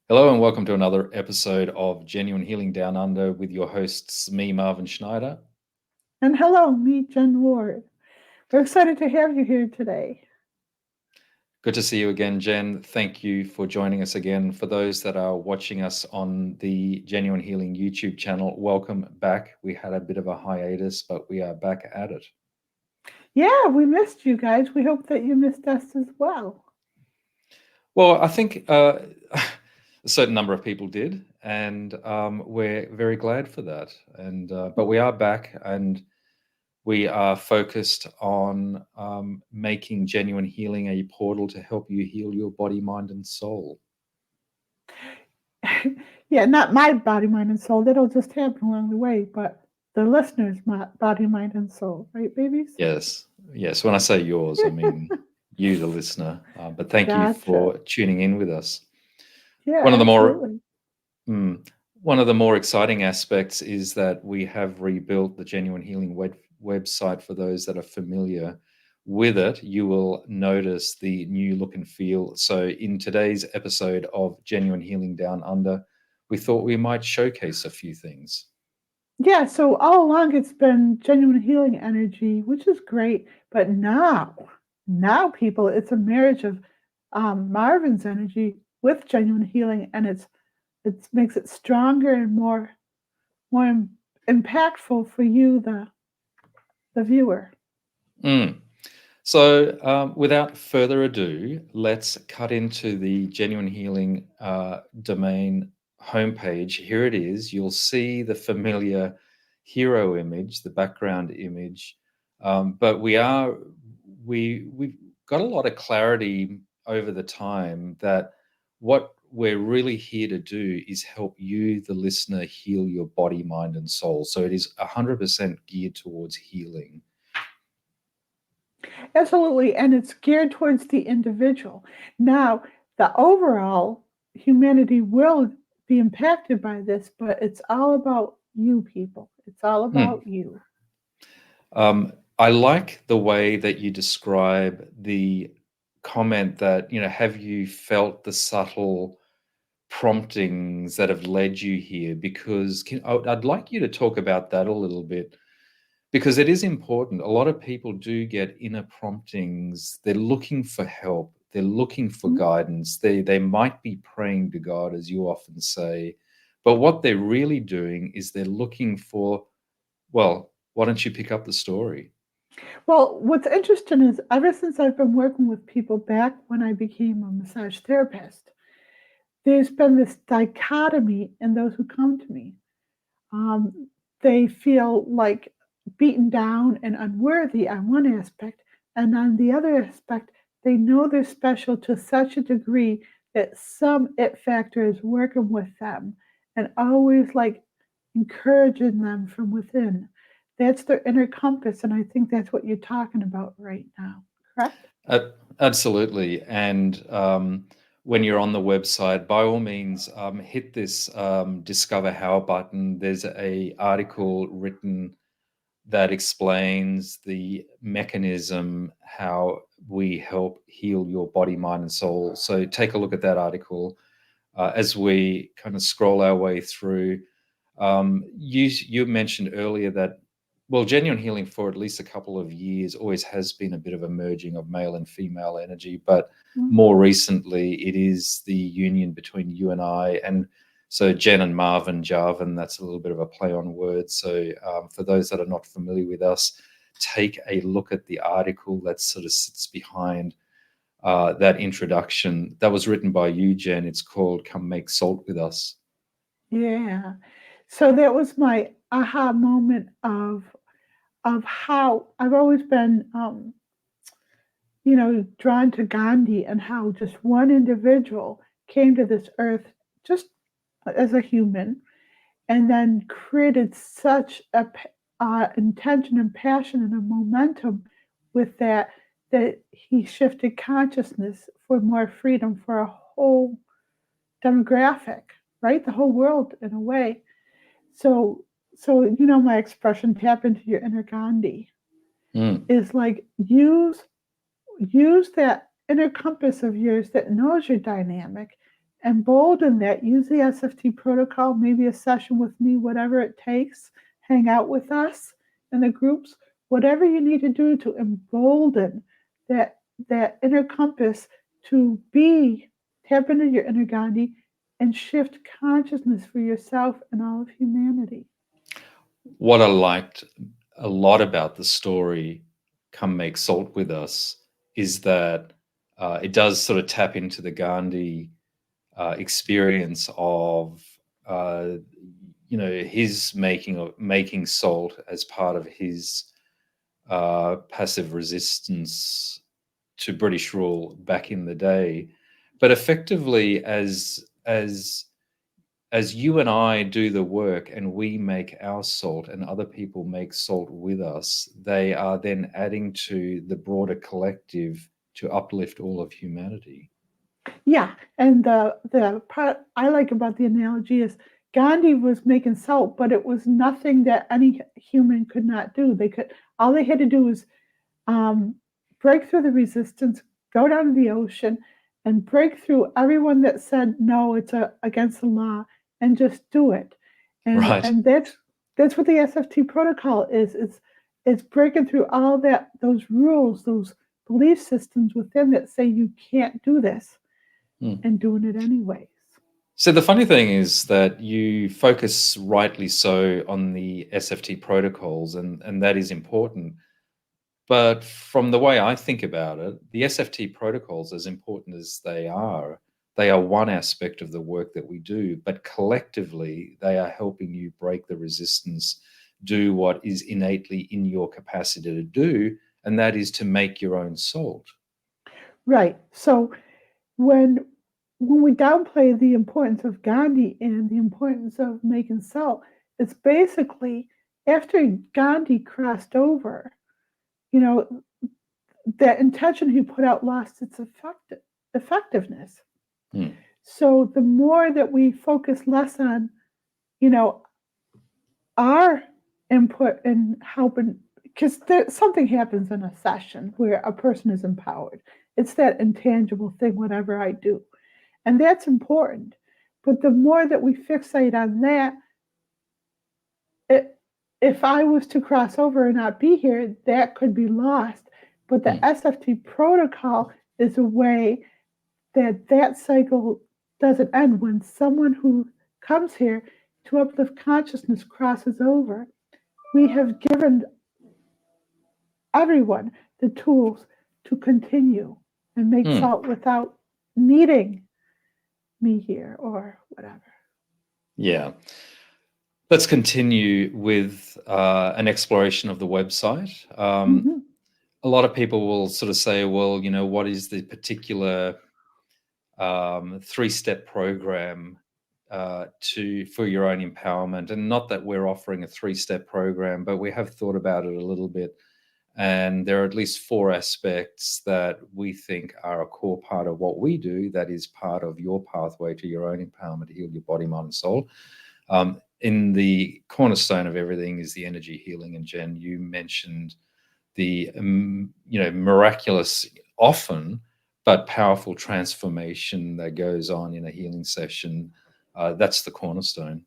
Hello and welcome to another episode of Genuine Healing Down Under with your hosts, me, Marvin Schneider. And hello, me, Jen Ward. We're excited to have you here today. Good to see you again, Jen. Thank you for joining us again. For those that are watching us on the Genuine Healing YouTube channel, welcome back. We had a bit of a hiatus, but we are back at it. Yeah, we missed you guys. We hope that you missed us as well. Well, I think a certain number of people did, and we're very glad for that. But we are back, and we are focused on making genuine healing a portal to help you heal your body, mind, and soul. Yeah, not my body, mind, and soul. That'll just happen along the way, but the listeners' body, mind, and soul. Right, babies? Yes, yes. When I say yours, I mean you, the listener. But thank you Gotcha. for tuning in with us. Yeah, One of the more absolutely. one of the more exciting aspects is that we have rebuilt the Genuine Healing website. For those that are familiar with it, you will notice the new look and feel. So in today's episode of Genuine Healing Down Under, we thought we might showcase a few things. Yeah, so all along it's been genuine healing energy, which is great. But now people, it's a marriage of Marvin's energy with genuine healing, and it makes it stronger and more impactful for you, the viewer. Mm. So, without further ado, let's cut into the Genuine Healing domain homepage. Here it is. You'll see the familiar hero image, the background image, but we've got a lot of clarity over the time that what we're really here to do is help you, the listener, heal your body, mind, and soul. So it is 100% geared towards healing. Absolutely, and it's geared towards the individual. Now, the overall humanity will be impacted by this, but it's all about you people. It's all Hmm. about you. I like the way that you describe the comment that, have you felt the subtle promptings that have led you here? Because I'd like you to talk about that a little bit because it is important. A lot of people do get inner promptings. They're looking for help. They're looking for Mhm. guidance. They might be praying to God, as you often say, but what they're really doing is they're looking for, well, why don't you pick up the story? Well, what's interesting is ever since I've been working with people back when I became a massage therapist, there's been this dichotomy in those who come to me. Um, they feel like beaten down and unworthy on one aspect, and on the other aspect, they know they're special to such a degree that some it factor is working with them and always like encouraging them from within. That's their inner compass, and I think that's what you're talking about right now, correct? Absolutely. And when you're on the website, by all means, hit this Discover How button. There's a article written that explains the mechanism how we help heal your body, mind, and soul. So take a look at that article as we kind of scroll our way through. You mentioned earlier that, well, genuine healing for at least a couple of years always has been a bit of a merging of male and female energy, but Mhm. more recently it is the union between you and I. And so Jen and Marvin, Jarvin, that's a little bit of a play on words. So for those that are not familiar with us, take a look at the article that sort of sits behind that introduction. That was written by you, Jen. It's called Come Make Salt With Us. Yeah. So that was my aha moment of how I've always been drawn to Gandhi and how just one individual came to this earth just as a human and then created such a intention and passion and a momentum with that he shifted consciousness for more freedom for a whole demographic, right? The whole world in a way. So, so my expression, tap into your inner Gandhi, Mm. is like use that inner compass of yours that knows you're dynamic embolden that. Use the SFT protocol, maybe a session with me, whatever it takes. Hang out with us in the groups, whatever you need to do to embolden that inner compass to tap into your inner Gandhi and shift consciousness for yourself and all of humanity. What I liked a lot about the story, Come Make Salt With Us, is that it does sort of tap into the Gandhi experience of his making salt as part of his passive resistance to British rule back in the day. But effectively, as you and I do the work and we make our salt and other people make salt with us, they are then adding to the broader collective to uplift all of humanity. Yeah, and the part I like about the analogy is Gandhi was making salt, but it was nothing that any human could not do. All they had to do was break through the resistance, go down to the ocean, and break through everyone that said no, it's against the law, and just do it. Right. And that's what the SFT protocol is. It's breaking through all those rules, those belief systems within that say you can't do this, and doing it anyways. So the funny thing is that you focus rightly so on the SFT protocols, and that is important. But from the way I think about it, the SFT protocols, as important as they are one aspect of the work that we do, but collectively they are helping you break the resistance, do what is innately in your capacity to do, and that is to make your own salt. Right. So when we downplay the importance of Gandhi and the importance of making salt, it's basically after Gandhi crossed over, that intention he put out lost its effectiveness. So the more that we focus less on, our input and helping, because something happens in a session where a person is empowered. It's that intangible thing, whatever I do. And that's important. But the more that we fixate on that, if I was to cross over and not be here, that could be lost. But the SFT protocol is a way that cycle doesn't end. When someone who comes here to uplift consciousness crosses over, we have given everyone the tools to continue and make salt without needing me here or whatever. Yeah. Let's continue with an exploration of the website. A lot of people will sort of say, well, what is the particular 3-step program for your own empowerment? And not that we're offering a 3-step program, but we have thought about it a little bit. And there are at least 4 aspects that we think are a core part of what we do, that is part of your pathway to your own empowerment to heal your body, mind, and soul. In the cornerstone of everything is the energy healing. And Jen, you mentioned the miraculous, often but powerful transformation that goes on in a healing session. That's the cornerstone.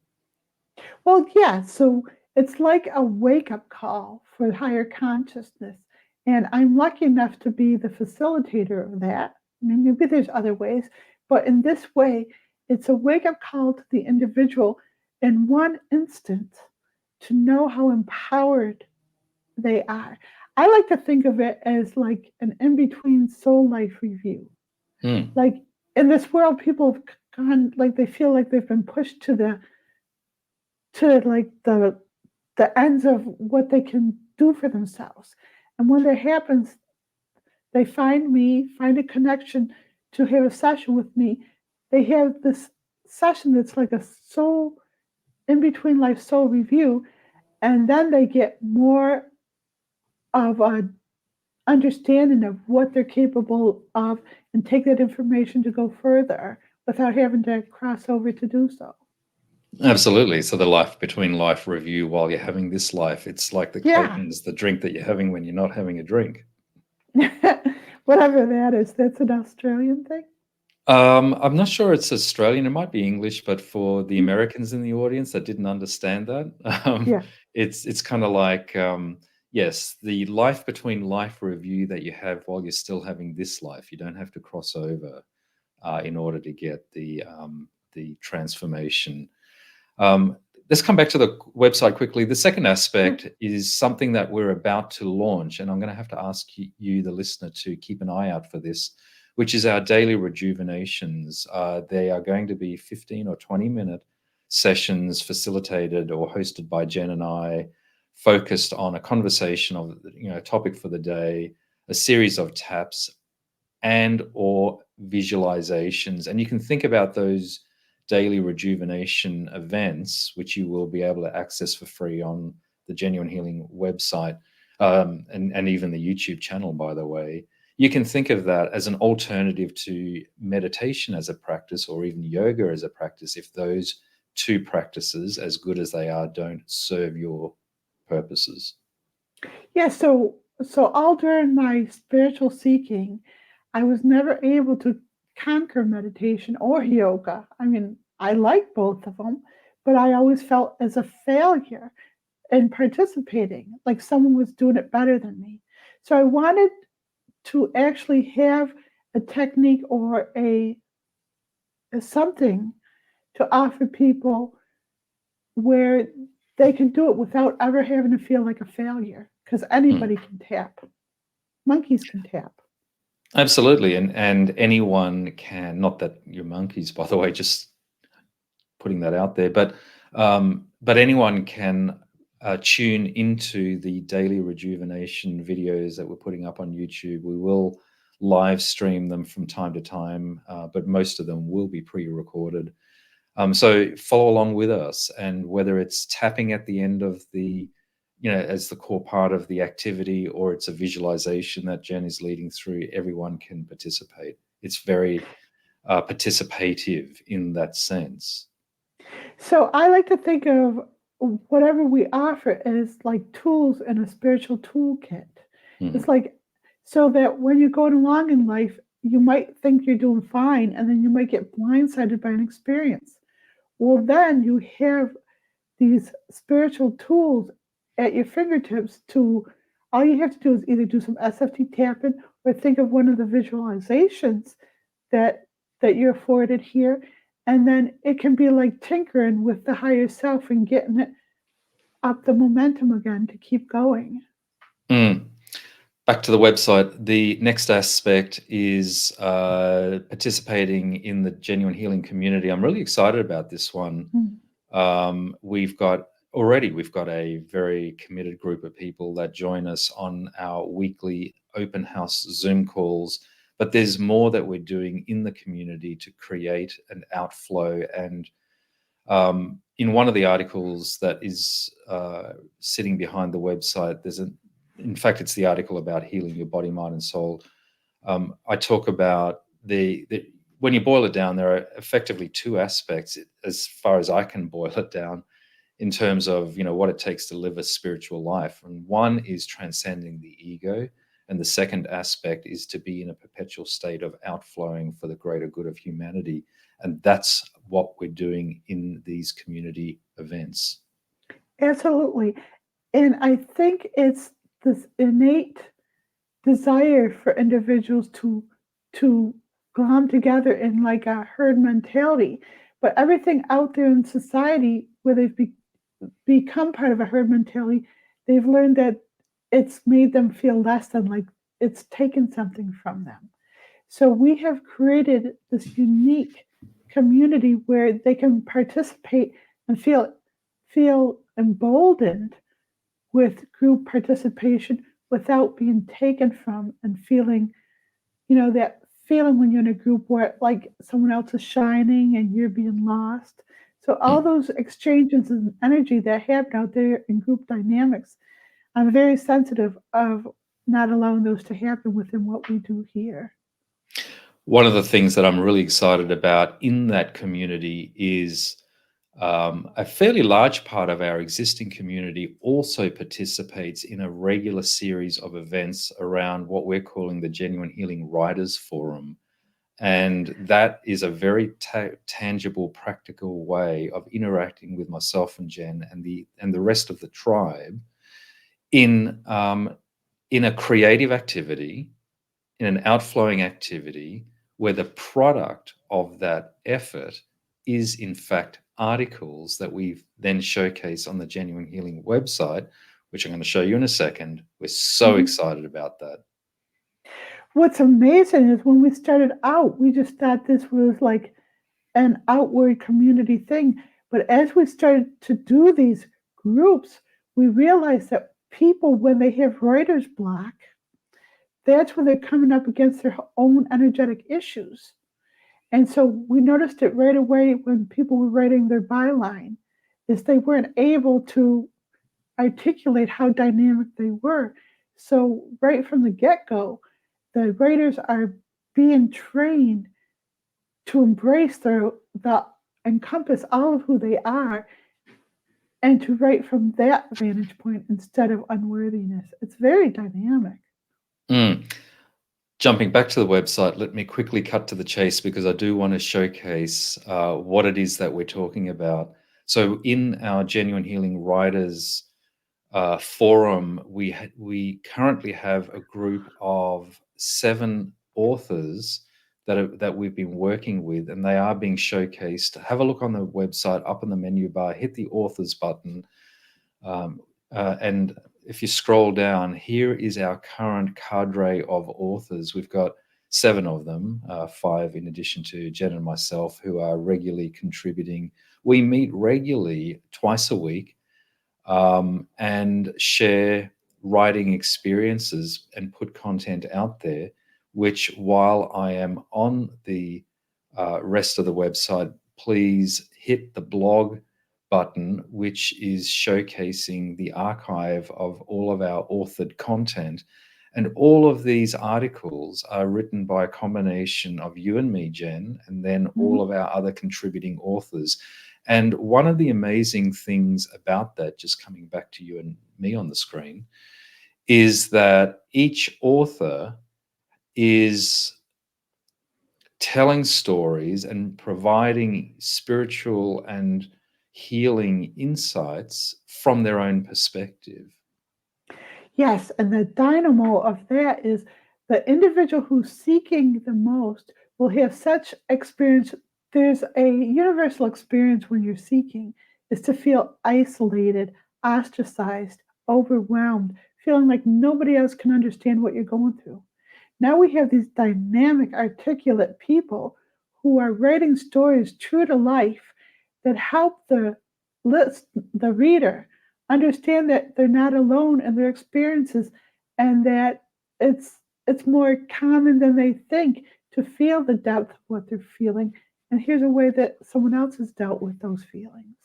Well, yeah. So it's like a wake-up call for higher consciousness. And I'm lucky enough to be the facilitator of that. Maybe there's other ways, but in this way, it's a wake-up call to the individual in one instant to know how empowered they are. I like to think of it as like an in-between soul life review. Like in this world, people have gone, like they feel like they've been pushed to the ends of what they can do for themselves. And when that happens, they find me, find a connection to have a session with me. They have this session that's like a soul, in between life soul review, and then they get more of an understanding of what they're capable of and take that information to go further without having to cross over to do so. Absolutely. So the life between life review while you're having this life, it's like the Clayton's, the drink that you're having when you're not having a drink. Whatever that is, that's an Australian thing? I'm not sure it's Australian. It might be English, but for the Mm, Americans in the audience that didn't understand that, yeah. it's kind of like, yes, the life between life review that you have while you're still having this life. You don't have to cross over in order to get the transformation. Um, let's come back to the website quickly. The second Sure. aspect is something that we're about to launch, and I'm going to have to ask you, the listener, to keep an eye out for this, which is our daily rejuvenations. They are going to be 15 or 20-minute sessions facilitated or hosted by Jen and I, focused on a conversation of, a topic for the day, a series of taps, and or visualizations. And you can think about those daily rejuvenation events, which you will be able to access for free on the Genuine Healing website, and even the YouTube channel, by the way. You can think of that as an alternative to meditation as a practice, or even yoga as a practice, if those two practices, as good as they are, don't serve your purposes. Yeah, so all during my spiritual seeking, I was never able to conquer meditation or yoga. I mean, I like both of them, but I always felt as a failure in participating, like someone was doing it better than me. So I wanted to actually have a technique or a something to offer people where they can do it without ever having to feel like a failure because Mm. anybody can tap. Monkeys can tap. Absolutely, and anyone can. Not that you're monkeys, by the way, just putting that out there, but anyone can tune into the daily rejuvenation videos that we're putting up on YouTube. We will live stream them from time to time, but most of them will be pre-recorded. So follow along with us, and whether it's tapping at the end of the, as the core part of the activity, or it's a visualization that Jen is leading through, everyone can participate. It's very participative in that sense. So I like to think of whatever we offer as like tools in a spiritual toolkit. It's Mhm. like so that when you're going along in life, you might think you're doing fine, and then you might get blindsided by an experience. Well, then you have these spiritual tools at your fingertips to all you have to do is either do some SFT tapping or think of one of the visualizations that you're afforded here, and then it can be like tinkering with the higher self and getting it up the momentum again to keep going. Mm. Back to the website. The next aspect is participating in the Genuine Healing community. I'm really excited about this one. Mm. We've got a very committed group of people that join us on our weekly open house Zoom calls. But there's more that we're doing in the community to create an outflow. And in one of the articles that is sitting behind the website, in fact, it's the article about healing your body, mind, and soul. I talk about when you boil it down, there are effectively two aspects, as far as I can boil it down, in terms of what it takes to live a spiritual life. And one is transcending the ego, and the second aspect is to be in a perpetual state of outflowing for the greater good of humanity. And that's what we're doing in these community events. Absolutely. And I think it's this innate desire for individuals to glom together in like a herd mentality. But everything out there in society where they've become part of a herd mentality, they've learned that it's made them feel less than, like it's taken something from them. So we have created this unique community where they can participate and feel emboldened with group participation without being taken from and feeling, that feeling when you're in a group where like someone else is shining and you're being lost. So all Mm. those exchanges and energy that happen out there in group dynamics, I'm very sensitive of not allowing those to happen within what we do here. One of the things that I'm really excited about in that community is a fairly large part of our existing community also participates in a regular series of events around what we're calling the Genuine Healing Writers Forum. And that is a very tangible, practical way of interacting with myself and Jen and the rest of the tribe in a creative activity, in an outflowing activity, where the product of that effort is in fact articles that we then showcase on the Genuine Healing website, which I'm going to show you in a second. We're so excited about that. What's amazing is when we started out, we just thought this was like an outward community thing. But as we started to do these groups, we realized that people, when they have writer's block, that's when they're coming up against their own energetic issues. And so we noticed it right away when people were writing their byline, is they weren't able to articulate how dynamic they were. So right from the get-go, the writers are being trained to embrace the encompass all of who they are and to write from that vantage point instead of unworthiness. It's very dynamic. Jumping back to the website, let me quickly cut to the chase because I do want to showcase what it is that we're talking about. So in our Genuine Healing Writers forum, we currently have a group of 7 authors that we've been working with, and they are being showcased. Have a look on the website, up in the menu bar, hit the authors button, and if you scroll down, here is our current cadre of authors. We've got 7 of them, 5 in addition to Jen and myself, who are regularly contributing. We meet regularly twice a week and share writing experiences and put content out there, which, while I am on the rest of the website, please hit the blog button, which is showcasing the archive of all of our authored content. And all of these articles are written by a combination of you and me, Jen, and then all of our other contributing authors. And one of the amazing things about that, just coming back to you and me on the screen, is that each author is telling stories and providing spiritual and healing insights from their own perspective. Yes, and the dynamo of that is the individual who's seeking the most will have such experience. There's a universal experience when you're seeking is to feel isolated, ostracized, overwhelmed, feeling like nobody else can understand what you're going through. Now we have these dynamic, articulate people who are writing stories true to life that help the reader understand that they're not alone in their experiences and that it's more common than they think to feel the depth of what they're feeling. And here's a way that someone else has dealt with those feelings.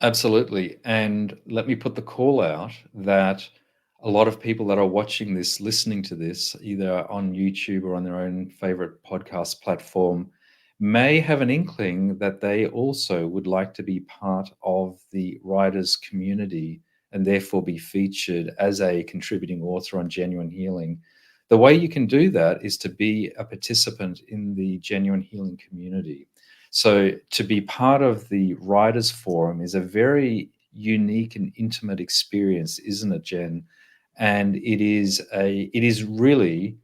Absolutely. And let me put the call out that a lot of people that are watching this, listening to this, either on YouTube or on their own favorite podcast platform, may have an inkling that they also would like to be part of the writers community and therefore be featured as a contributing author on Genuine Healing. The way you can do that is to be a participant in the Genuine Healing community. So to be part of the Writers Forum is a very unique and intimate experience, isn't it, Jen? And it is really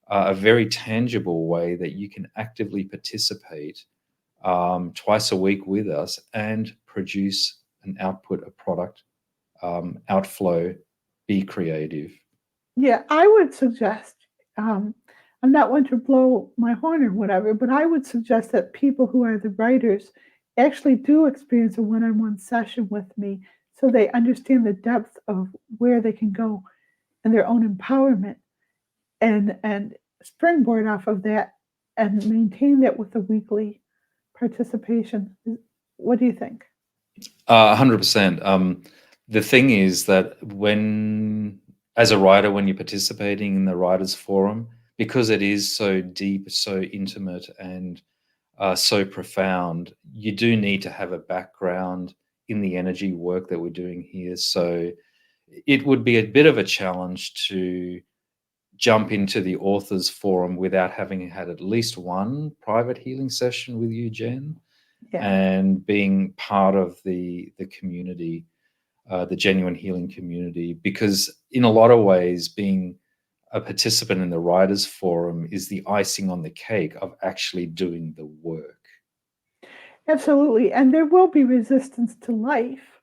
a very tangible way that you can actively participate twice a week with us and produce an output, a product, outflow, be creative. Yeah, I would suggest, I'm not one to blow my horn or whatever, but I would suggest that people who are the writers actually do experience a one on one session with me so they understand the depth of where they can go and their own empowerment and springboard off of that and maintain that with the weekly participation. What do you think? 100%. The thing is that as a writer, when you're participating in the Writers Forum, because it is so deep, so intimate, and so profound, you do need to have a background in the energy work that we're doing here. So it would be a bit of a challenge to jump into the authors forum without having had at least one private healing session with you, Jen, Yeah. and being part of the community, the genuine healing community, because in a lot of ways, being a participant in the writers forum is the icing on the cake of actually doing the work. Absolutely. And there will be resistance to life,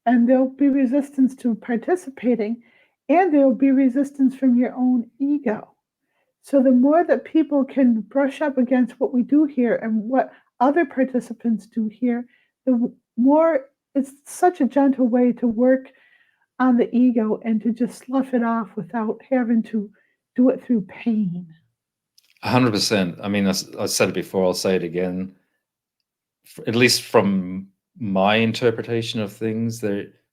and there'll be resistance to participating, and there'll be resistance from your own ego. So the more that people can brush up against what we do here and what other participants do here, the more it's such a gentle way to work on the ego and to just slough it off without having to do it through pain. 100%. I mean, I said it before, I'll say it again. At least from my interpretation of things,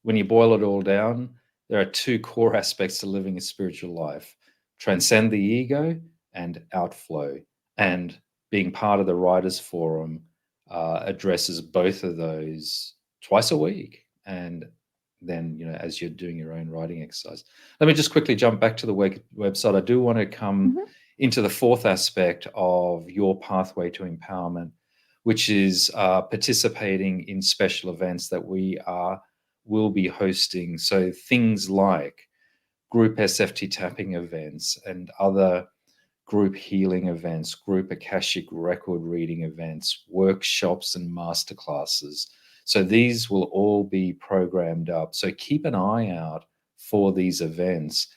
when you boil it all down, there are two core aspects to living a spiritual life: transcend the ego and outflow. And being part of the Writers Forum addresses both of those twice a week. And then, as you're doing your own writing exercise. Let me just quickly jump back to the website. I do want to come Mhm. into the fourth aspect of your pathway to empowerment, which is participating in special events that will be hosting. So things like group SFT tapping events and other group healing events, group Akashic record reading events, workshops, and masterclasses. So these will all be programmed up. So keep an eye out for these events.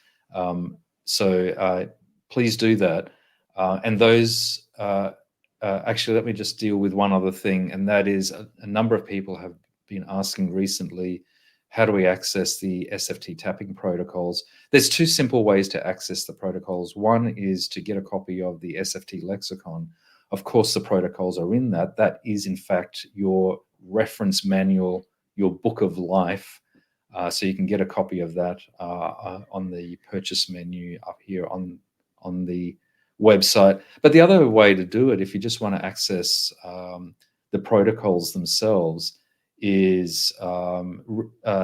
So please do that. And those, actually, let me just deal with one other thing, and that is a number of people have been asking recently, how do we access the SFT tapping protocols? There's two simple ways to access the protocols. One is to get a copy of the SFT lexicon. Of course, the protocols are in that. That is, in fact, your reference manual, your book of life. So you can get a copy of that on the purchase menu up here on the website. But the other way to do it, if you just want to access the protocols themselves, is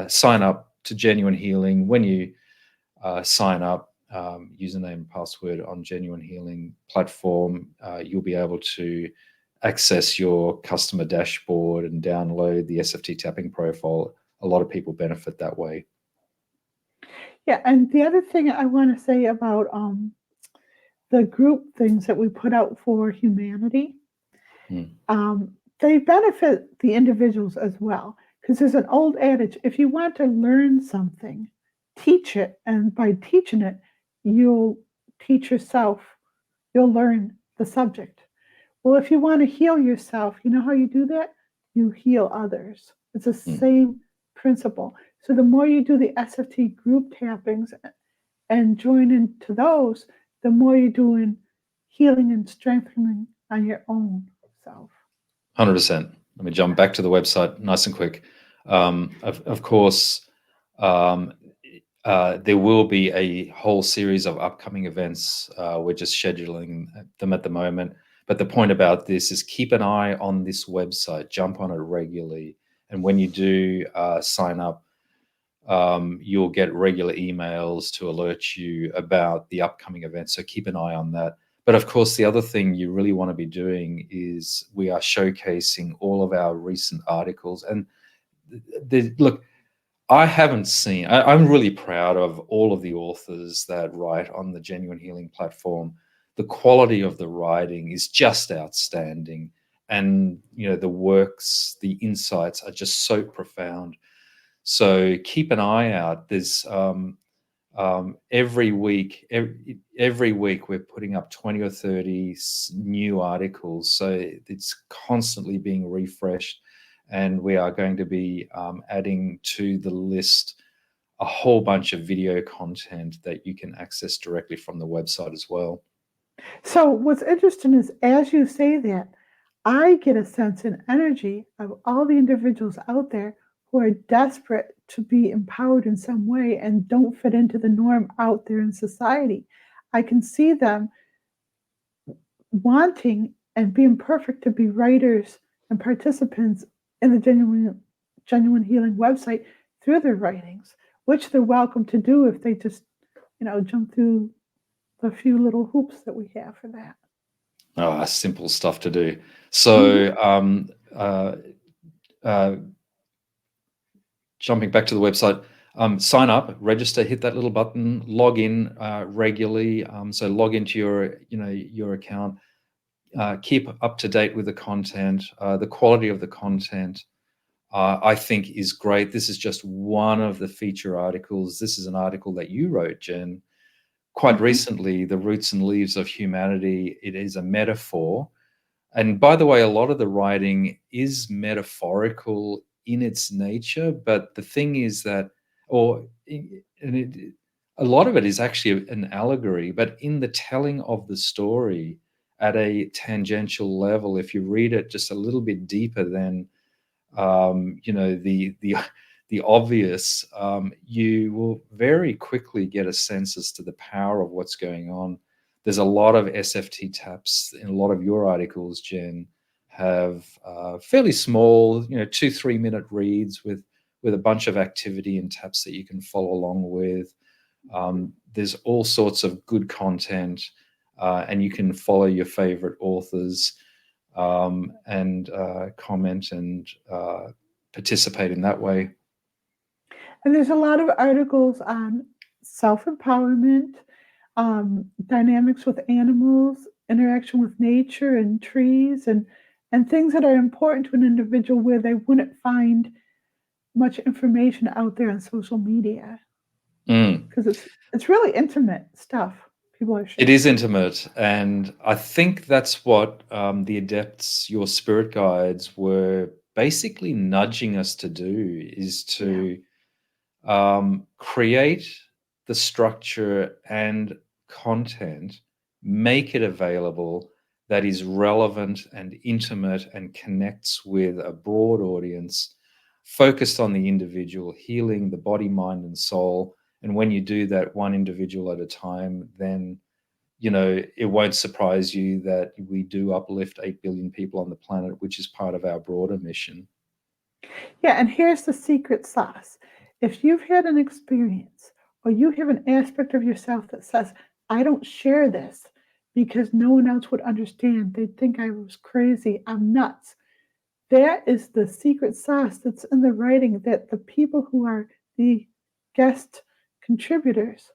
sign up to Genuine Healing. When you sign up, username and password on Genuine Healing platform, you'll be able to access your customer dashboard and download the SFT tapping profile. A lot of people benefit that way. Yeah, and the other thing I want to say about the group things that we put out for humanity, Mm. they benefit the individuals as well. Because there's an old adage: if you want to learn something, teach it, and by teaching it, you'll teach yourself. You'll learn the subject. Well, if you want to heal yourself, you know how you do that? You heal others. It's the Mm. same principle. So the more you do the SFT group tappings and join into those, the more you're doing healing and strengthening on your own self. 100%. Let me jump back to the website nice and quick. Of course, um, there will be a whole series of upcoming events. We're just scheduling them at the moment. But the point about this is keep an eye on this website, jump on it regularly. And when you do sign up, you'll get regular emails to alert you about the upcoming events. So keep an eye on that. But of course, the other thing you really want to be doing is we are showcasing all of our recent articles. And look, I haven't seen, I'm really proud of all of the authors that write on the Genuine Healing platform. The quality of the writing is just outstanding. And, the works, the insights are just so profound. So keep an eye out. There's every week, every week we're putting up 20 or 30 new articles. So it's constantly being refreshed. And we are going to be adding to the list a whole bunch of video content that you can access directly from the website as well. So what's interesting is as you say that, I get a sense and energy of all the individuals out there who are desperate to be empowered in some way and don't fit into the norm out there in society. I can see them wanting and being perfect to be writers and participants in the genuine healing website through their writings, which they're welcome to do if they just jump through the few little hoops that we have for that. Oh, simple stuff to do. Mhm. So, uh, uh, jumping back to the website, sign up, register, hit that little button, log in regularly. So log into your, your account. Keep up to date with the content. The quality of the content, I think, is great. This is just one of the feature articles. This is an article that you wrote, Jen, quite Mhm. recently. The Roots and Leaves of Humanity. It is a metaphor. And by the way, a lot of the writing is metaphorical in its nature, but the thing is that, or and a lot of it is actually an allegory, but in the telling of the story at a tangential level, if you read it just a little bit deeper than the the obvious, you will very quickly get a sense as to the power of what's going on. There's a lot of SFT taps in a lot of your articles, Jen, have fairly small, 2-3 minute reads with a bunch of activity and taps that you can follow along with. There's all sorts of good content, and you can follow your favorite authors and comment and participate in that way. And there's a lot of articles on self-empowerment, dynamics with animals, interaction with nature and trees, and things that are important to an individual where they wouldn't find much information out there on social media Mm. because it's really intimate stuff people are It sharing. is intimate, and I think that's what the adepts, your spirit guides, were basically nudging us to do, is Yeah. to create the structure and content, make it available that is relevant and intimate and connects with a broad audience, focused on the individual, healing the body, mind, and soul. And when you do that one individual at a time, then it won't surprise you that we do uplift 8 billion people on the planet, which is part of our broader mission. Yeah, and here's the secret sauce. If you've had an experience or you have an aspect of yourself that says, I don't share this because no one else would understand, they'd think I was crazy, I'm nuts. That is the secret sauce that's in the writing that the people who are the guest contributors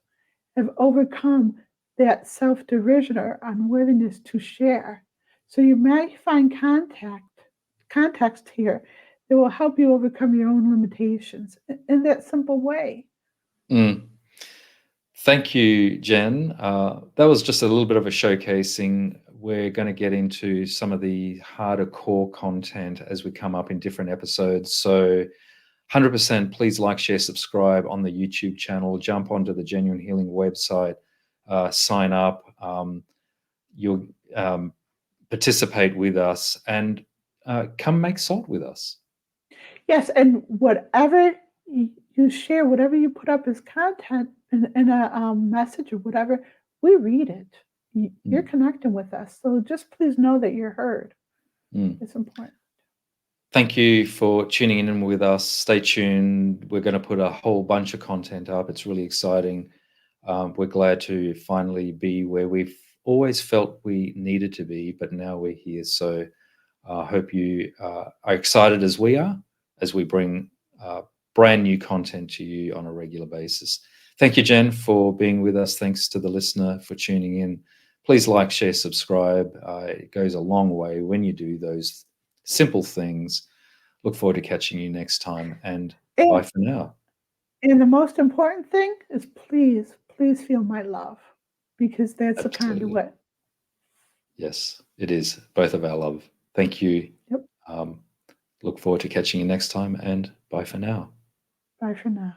have overcome that self derision or unwillingness to share. So you might find context here that will help you overcome your own limitations in that simple way. Mm. Thank you, Jen. That was just a little bit of a showcasing. We're going to get into some of the harder core content as we come up in different episodes. So, 100% please like, share, subscribe on the YouTube channel, jump onto the Genuine Healing website, sign up. You'll participate with us and come make salt with us. Yes, and whatever you share, whatever you put up as content in a message or whatever, we read it. You're Mm, connecting with us. So just please know that you're heard. mm. It's important. Thank you for tuning in with us. Stay tuned. We're going to put a whole bunch of content up. It's really exciting. We're glad to finally be where we've always felt we needed to be, but now we're here. So I hope you are excited as we are, as we bring brand new content to you on a regular basis. Thank you, Jen, for being with us. Thanks to the listener for tuning in. Please like, share, subscribe. It goes a long way when you do those simple things. Look forward to catching you next time, and bye And, for now. and the most important thing is please, please feel my love because that's the Absolutely. conduit. Yes, it is both of our love. Thank you. Yep. Um, Look forward to catching you next time, and bye for now. Bye for now.